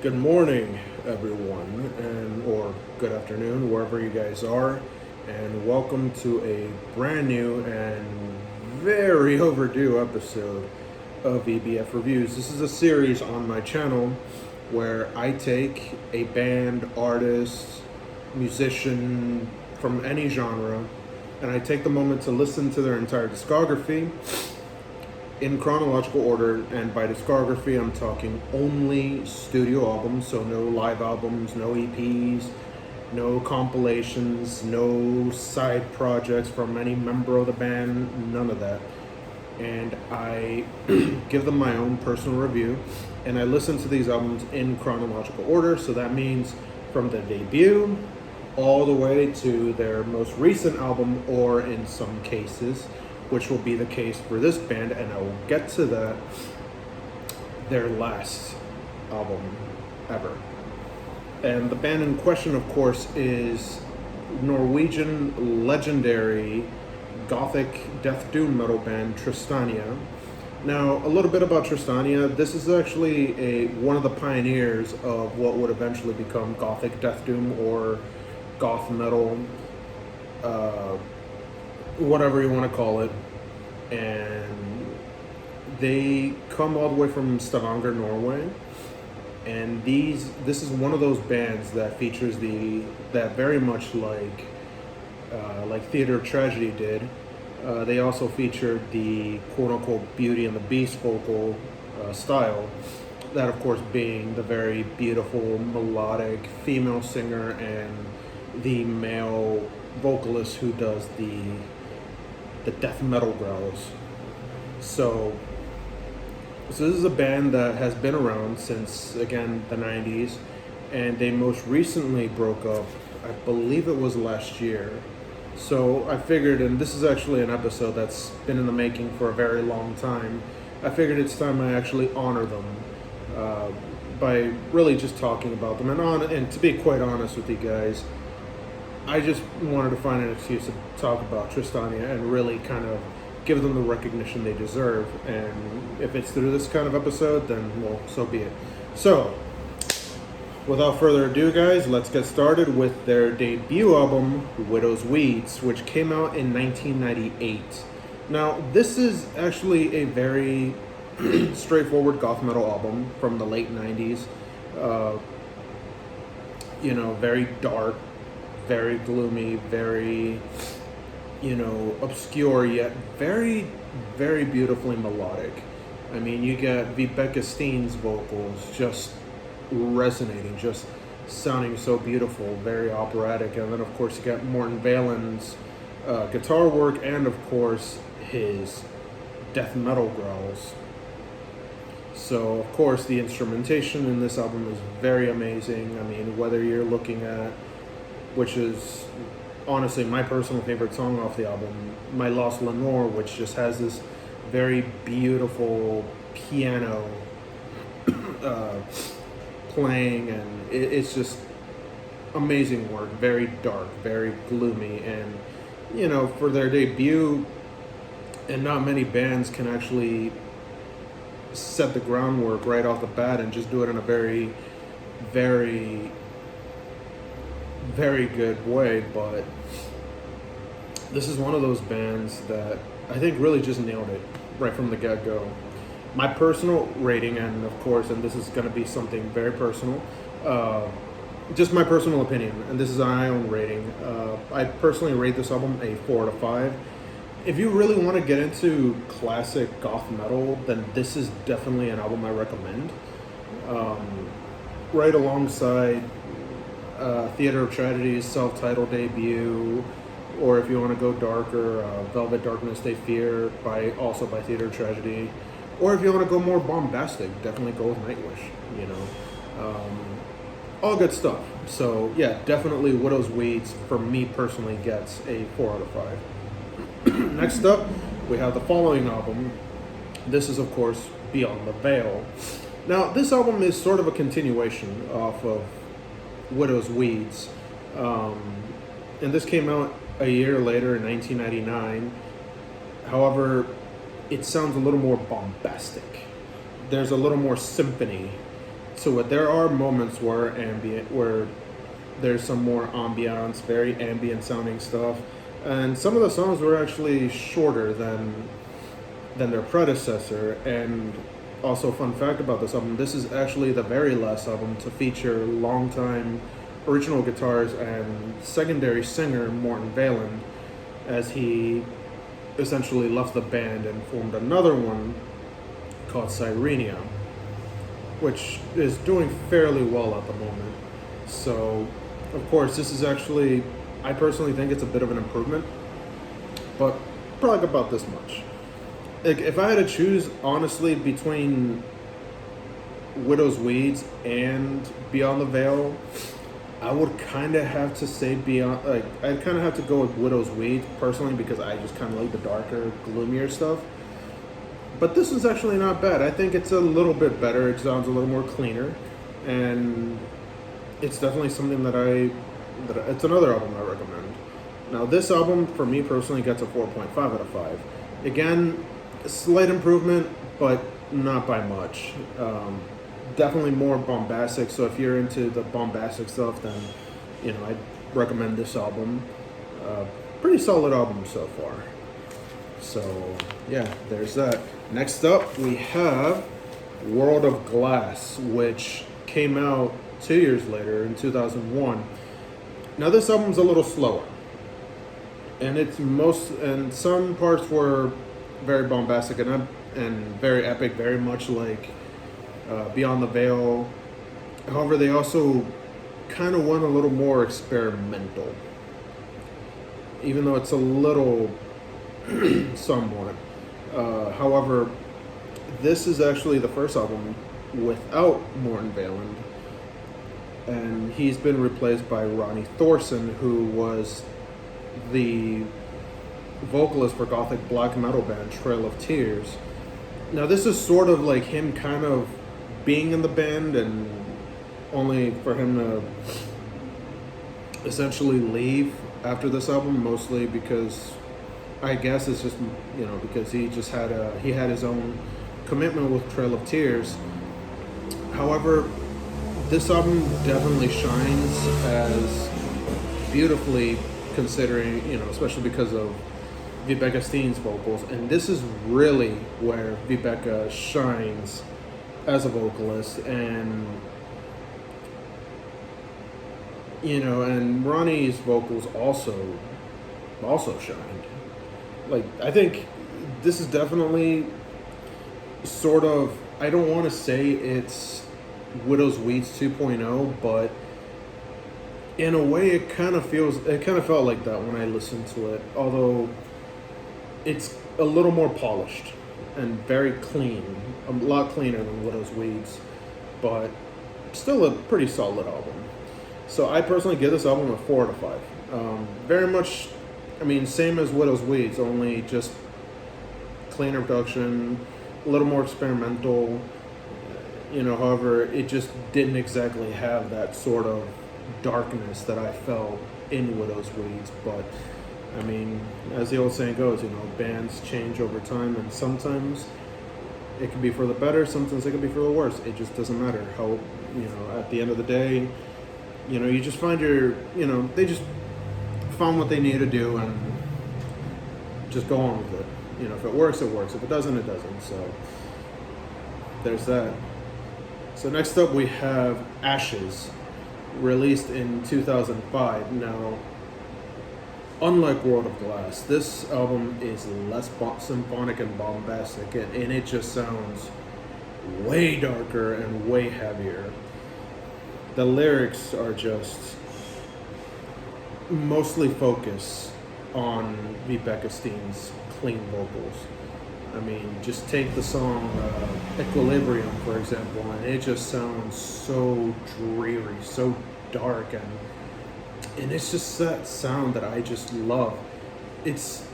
Good morning, everyone, and or good afternoon, wherever you guys are, and welcome to a brand new and very overdue episode of EBF Reviews. This is a series on my channel where I take a band, artist, musician from any genre, and I take the moment to listen to their entire discography in chronological order, and by discography I'm talking only studio albums, so no live albums, no EPs, no compilations, no side projects from any member of the band, none of that. And I give them my own personal review, and I listen to these albums in chronological order, so that means from the debut all the way to their most recent album, or in some cases, which will be the case for this band, and I will get to that, their last album ever. And the band in question, of course, is Norwegian legendary Gothic death doom metal band Tristania. Now, a little bit about Tristania. This is actually one of the pioneers of what would eventually become Gothic death doom or goth metal, whatever you want to call it. And they come all the way from Stavanger, Norway. And this is one of those bands that features that very much like Theater of Tragedy did. They also featured the quote-unquote Beauty and the Beast vocal style, that of course being the very beautiful melodic female singer and the male vocalist who does the death metal growls. So this is a band that has been around since, again, the 90s, and they most recently broke up, I believe it was last year. So I figured, and this is actually an episode that's been in the making for a very long time, I figured it's time I actually honor them by really just talking about them. And to be quite honest with you guys, I just wanted to find an excuse to talk about Tristania and really kind of give them the recognition they deserve. And if it's through this kind of episode, then, well, so be it. So, without further ado, guys, let's get started with their debut album, Widow's Weeds, which came out in 1998. Now, this is actually a very straightforward goth metal album from the late 90s. Very dark, very gloomy, very, obscure, yet very, very beautifully melodic. I mean, you get Vibeke Steen's vocals just resonating, just sounding so beautiful, very operatic. And then, of course, you got Morten Valen's guitar work, and, of course, his death metal growls. So, of course, the instrumentation in this album is very amazing. I mean, whether you're looking at, which is honestly my personal favorite song off the album, My Lost Lenore, which just has this very beautiful piano playing, and it's just amazing work, very dark, very gloomy, and for their debut, and not many bands can actually set the groundwork right off the bat and just do it in a very, very, very good way. But this is one of those bands that I think really just nailed it right from the get-go. My personal rating, and of course, and this is going to be something very personal, just my personal opinion, and this is my own rating. I personally rate this album a 4 out of 5. If you really want to get into classic goth metal, then this is definitely an album I recommend. Right alongside Theater of Tragedy's self-titled debut, or if you want to go darker, Velvet Darkness They Fear by Theater of Tragedy, or if you want to go more bombastic, definitely go with Nightwish. All good stuff. So yeah, definitely Widow's Weeds for me personally gets a 4 out of 5. Next up, we have the following album. This is, of course, Beyond the Veil. Now, this album is sort of a continuation off of Widow's Weeds. And this came out a year later in 1999. However, it sounds a little more bombastic. There's a little more symphony to it. There are moments where there's some more ambiance, very ambient sounding stuff, and some of the songs were actually shorter than their predecessor. And also, fun fact about this album: this is actually the very last album to feature longtime original guitars and secondary singer Morten Veland, as he essentially left the band and formed another one called Sirenia, which is doing fairly well at the moment. So, of course, this is actually, I personally think it's a bit of an improvement, but probably about this much. Like, if I had to choose, honestly, between Widow's Weeds and Beyond the Veil, I would kind of have to say I'd kind of have to go with Widow's Weeds, personally, because I just kind of like the darker, gloomier stuff. But this is actually not bad. I think it's a little bit better. It sounds a little more cleaner, and it's definitely something that it's another album I recommend. Now, this album, for me personally, gets a 4.5 out of 5. Again, a slight improvement, but not by much. Definitely more bombastic, so if you're into the bombastic stuff, then, I'd recommend this album. Pretty solid album so far. So, yeah, there's that. Next up, we have World of Glass, which came out 2 years later in 2001. Now, this album's a little slower, and some parts were very bombastic and very epic, very much like Beyond the Veil. However, they also kind of went a little more experimental, even though it's a little somewhat. However, this is actually the first album without Morten Veland, and he's been replaced by Ronnie Thorson, who was the vocalist for Gothic black metal band Trail of Tears. Now, this is sort of like him kind of being in the band, and only for him to essentially leave after this album, mostly because I guess it's just, because he just had his own commitment with Trail of Tears. However, this album definitely shines as beautifully, considering, especially because of Vibeke Steen's vocals, and this is really where Vibeke shines as a vocalist, and and Ronnie's vocals also shined. Like, I think this is definitely sort of, I don't want to say it's Widow's Weeds 2.0, but in a way it kind of felt like that when I listened to it, although it's a little more polished and very clean, a lot cleaner than Widow's Weeds, but still a pretty solid album. So I personally give this album a 4 out of 5. Very much, same as Widow's Weeds, only just cleaner production, a little more experimental. However, it just didn't exactly have that sort of darkness that I felt in Widow's Weeds. But as the old saying goes, bands change over time, and sometimes it can be for the better, sometimes it can be for the worse. It just doesn't matter how, at the end of the day, you just find they just found what they need to do and just go on with it. If it works, it works. If it doesn't, it doesn't. So there's that. So next up we have Ashes, released in 2005. Now, unlike World of Glass, this album is less symphonic and bombastic, and it just sounds way darker and way heavier. The lyrics are just mostly focused on Vibeke Steen's clean vocals. Just take the song Equilibrium, for example, and it just sounds so dreary, so dark, and it's just that sound that I just love. It's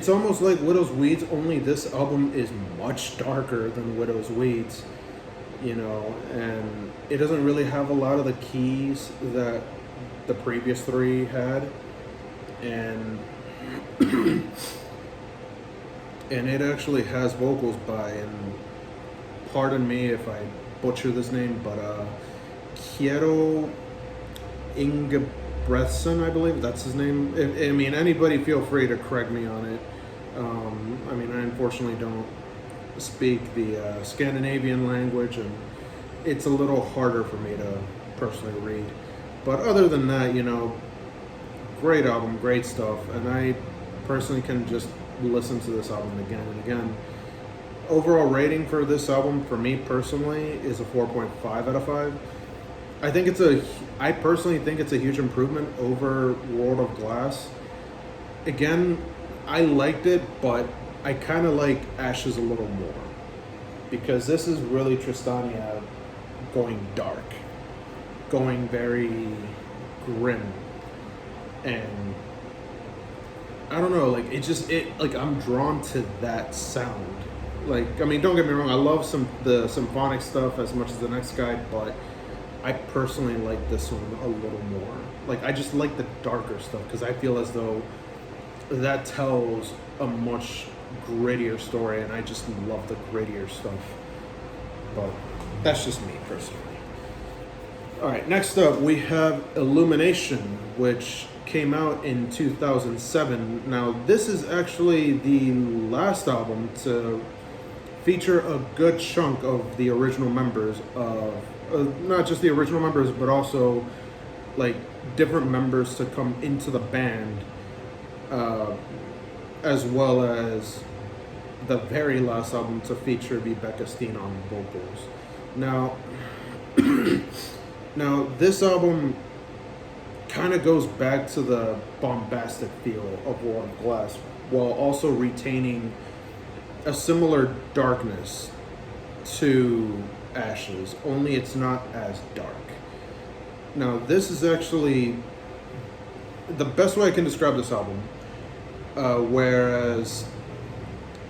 almost like Widow's Weeds, only this album is much darker than Widow's Weeds, and it doesn't really have a lot of the keys that the previous three had, and and it actually has vocals by, and pardon me if I butcher this name, but Kiero Ingebretson, I believe that's his name. I mean, anybody feel free to correct me on it. I mean, I unfortunately don't speak the Scandinavian language, and it's a little harder for me to personally read. But other than that, you know, great album, great stuff, and I personally can just listen to this album again and again. Overall rating for this album, for me personally, is a 4.5 out of 5. I personally think it's a huge improvement over World of Glass. Again, I liked it, but I kind of like Ashes a little more, because this is really Tristania going dark, going very grim, and I don't know, like like I'm drawn to that sound. Like, I mean, don't get me wrong, I love the symphonic stuff as much as the next guy, but I personally like this one a little more. Like, I just like the darker stuff, because I feel as though that tells a much grittier story, and I just love the grittier stuff. But that's just me personally. Alright, next up we have Illumination, which came out in 2007. Now, this is actually the last album to feature a good chunk of the original members of, not just the original members, but also like different members to come into the band, as well as the very last album to feature Rebecca Steen on vocals. Now, this album kind of goes back to the bombastic feel of World of Glass, while also retaining a similar darkness to Ashes, only it's not as dark. Now, this is actually the best way I can describe this album. Whereas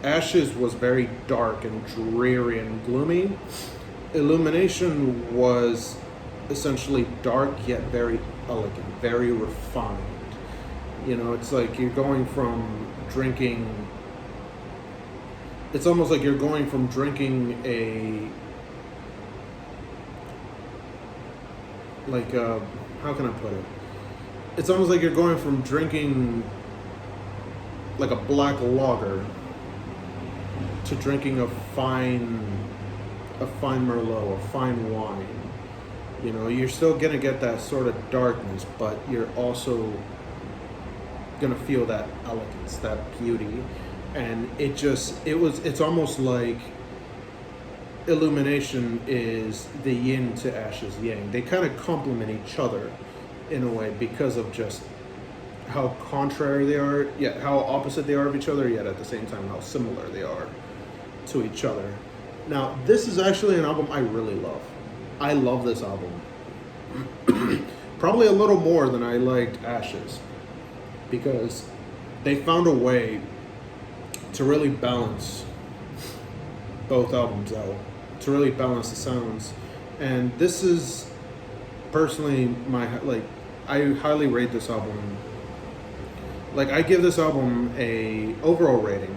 Ashes was very dark and dreary and gloomy, Illumination was essentially dark yet very elegant, very refined. You know, it's like you're going from drinking, it's almost like you're going from drinking how can I put it? It's almost like you're going from drinking like a black lager to drinking a fine Merlot, a fine wine. You know, you're still gonna get that sort of darkness, but you're also gonna feel that elegance, that beauty. And it's almost like Illumination is the yin to Ash's yang. They kind of complement each other in a way, because of just how contrary they are, yet how opposite they are of each other, yet at the same time how similar they are to each other. Now, this is actually an album I really love. I love this album. Probably a little more than I liked Ashes, because they found a way to really balance both albums out, to really balance the sounds. And this is personally I highly rate this album. Like, I give this album a overall rating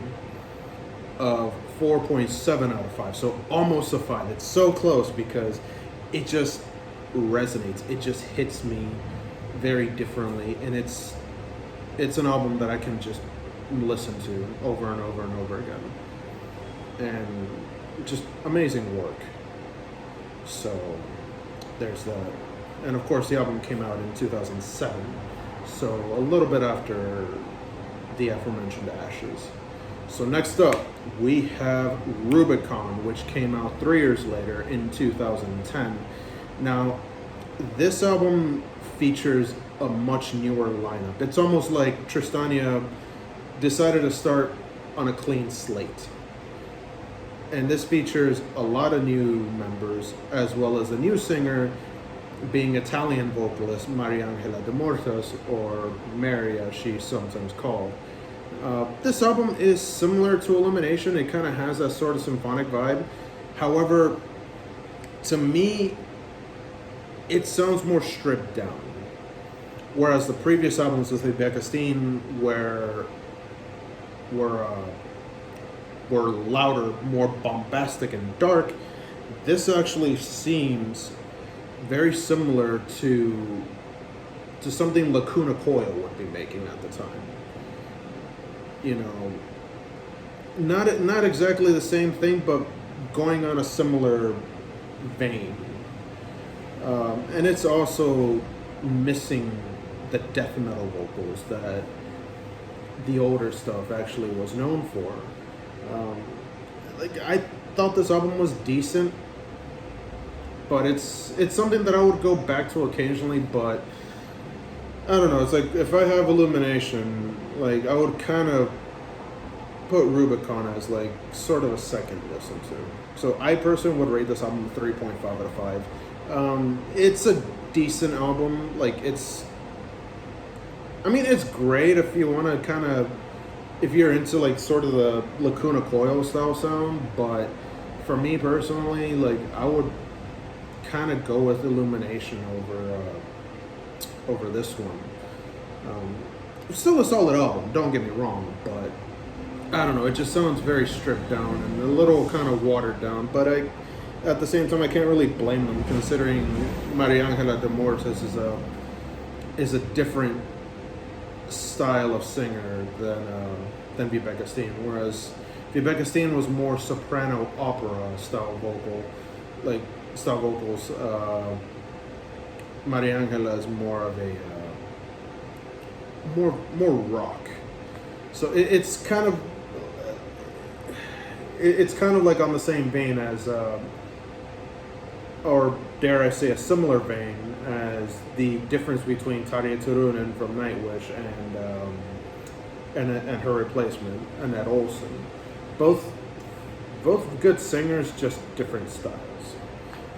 of 4.7 out of 5, so almost a 5. It's so close, because it just resonates, it just hits me very differently, and it's an album that I can just listen to over and over and over again, and just amazing work. So there's that. And of course the album came out in 2007, so a little bit after the aforementioned Ashes. So next up we have Rubicon, which came out 3 years later in 2010. Now, this album features a much newer lineup. It's almost like Tristania decided to start on a clean slate. And this features a lot of new members, as well as a new singer, being Italian vocalist Mariangela de Mortos, or Mary as she's sometimes called. This album is similar to Illumination. It kind of has that sort of symphonic vibe. However, to me, it sounds more stripped down. Whereas the previous albums with Rebecca Steen were louder, more bombastic and dark, this actually seems very similar to something Lacuna Coil would be making at the time. You know, not exactly the same thing, but going on a similar vein. And it's also missing the death metal vocals that the older stuff actually was known for. Like, I thought this album was decent, but it's something that I would go back to occasionally. But I don't know. It's like if I have Illumination, like I would kind of put Rubicon as like sort of a second listen to. So I personally would rate this album 3.5 out of 5. It's a decent album. Like it's great if you want to kind of, if you're into like sort of the Lacuna Coil style sound, but for me personally, like I would kind of go with Illumination over this one. Still a solid album, don't get me wrong, but I don't know, it just sounds very stripped down and a little kind of watered down, but at the same time I can't really blame them, considering Maria Angela de Mortis is a different style of singer than Vibeke Steen, whereas Vibeke Steen was more soprano opera style vocals. Maria Angela is more of a more rock. So it's kind of like on the same vein as, or dare I say, a similar vein as the difference between Tarja Turunen from Nightwish and her replacement, Annette Olsen. Both good singers, just different styles.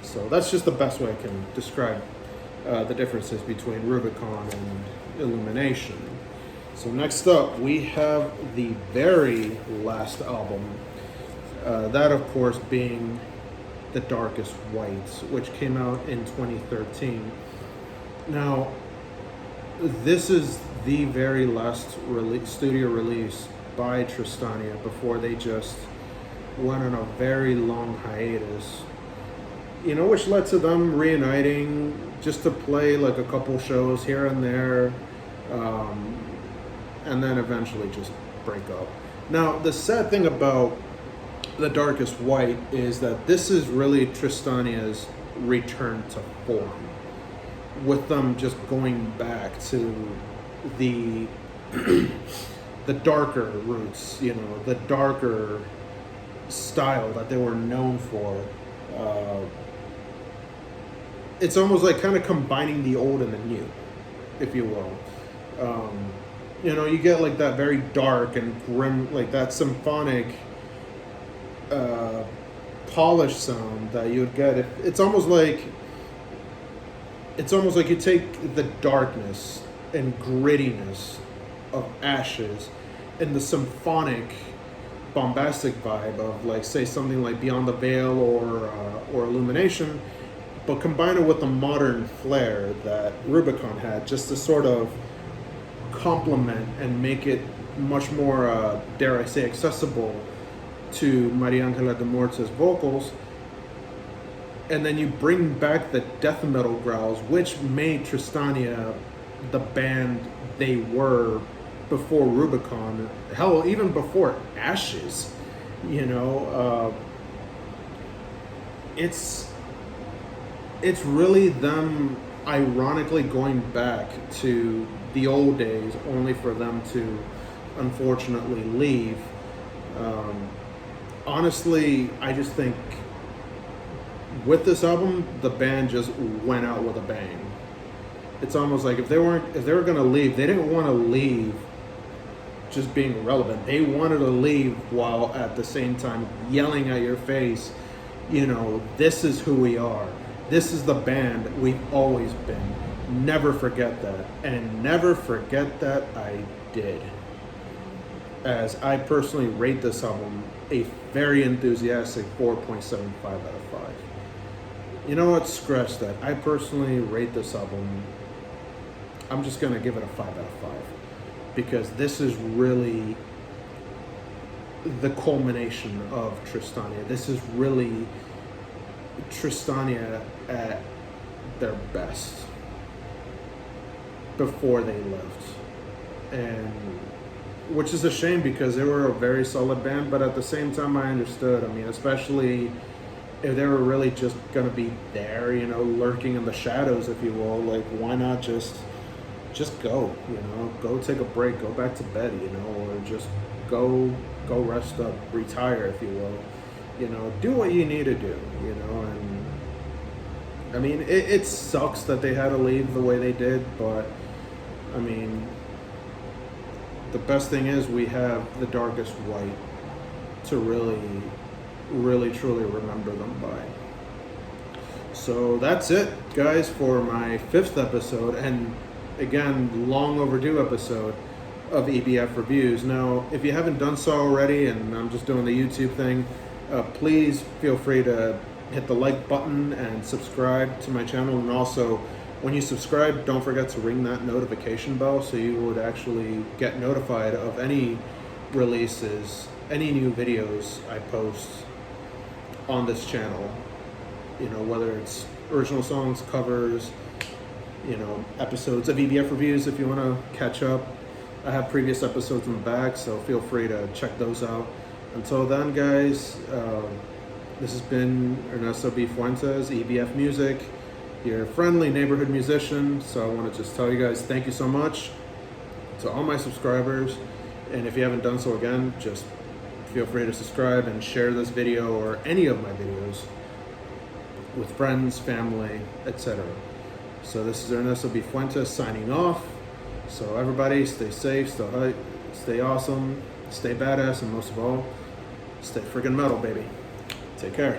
So that's just the best way I can describe the differences between Rubicon and Illumination. So next up, we have the very last album. That, of course, being The Darkest White, which came out in 2013. Now, this is the very last studio release by Tristania before they just went on a very long hiatus. You know, which led to them reuniting just to play like a couple shows here and there, and then eventually just break up. Now, the sad thing about The Darkest White is that this is really Tristania's return to form, with them just going back to the the darker roots, you know, the darker style that they were known for. It's almost like kind of combining the old and the new, if you will. You know, you get like that very dark and grim, like that symphonic polished sound that you would get. It's almost like you take the darkness and grittiness of Ashes and the symphonic bombastic vibe of, like, say something like Beyond the Veil or Illumination, but combine it with the modern flair that Rubicon had, just to sort of complement and make it much more, dare I say, accessible to Maria Angela de Mortis' vocals. And then you bring back the death metal growls, which made Tristania the band they were before Rubicon. Hell, even before Ashes, you know. It's really them ironically going back to the old days, only for them to unfortunately leave. Honestly, I just think with this album, the band just went out with a bang. It's almost like if they were going to leave, they didn't want to leave just being relevant. They wanted to leave while at the same time yelling at your face, you know, this is who we are. This is the band we've always been. Never forget that. And never forget that I did. As I personally rate this album a very enthusiastic 4.75 out of 5. You know what? Scratch that. I personally rate this album, I'm just going to give it a 5 out of 5. Because this is really the culmination of Tristania. This is really Tristania at their best before they left, and which is a shame because they were a very solid band. But at the same time, I understood. I mean, especially if they were really just gonna be there, you know, lurking in the shadows, if you will. Like, why not just go? You know, go take a break, go back to bed, you know, or just go rest up, retire, if you will. You know, do what you need to do, you know. And I mean, it sucks that they had to leave the way they did, but I mean, the best thing is we have the Darkest White to really truly remember them by. So that's it, guys, for my 5th episode, and again, long overdue episode of EBF Reviews. Now, if you haven't done so already, and I'm just doing the YouTube thing, please feel free to hit the like button and subscribe to my channel. And also, when you subscribe, don't forget to ring that notification bell so you would actually get notified of any releases, any new videos I post on this channel. You know, whether it's original songs, covers, you know, episodes of EBF Reviews if you want to catch up. I have previous episodes in the back, so feel free to check those out. Until then, guys, this has been Ernesto B. Fuentes, EBF Music, your friendly neighborhood musician. So I want to just tell you guys thank you so much to all my subscribers. And if you haven't done so again, just feel free to subscribe and share this video or any of my videos with friends, family, etc. So this is Ernesto B. Fuentes signing off. So everybody, stay safe, stay awesome, stay badass, and most of all, stay friggin' metal, baby. Take care.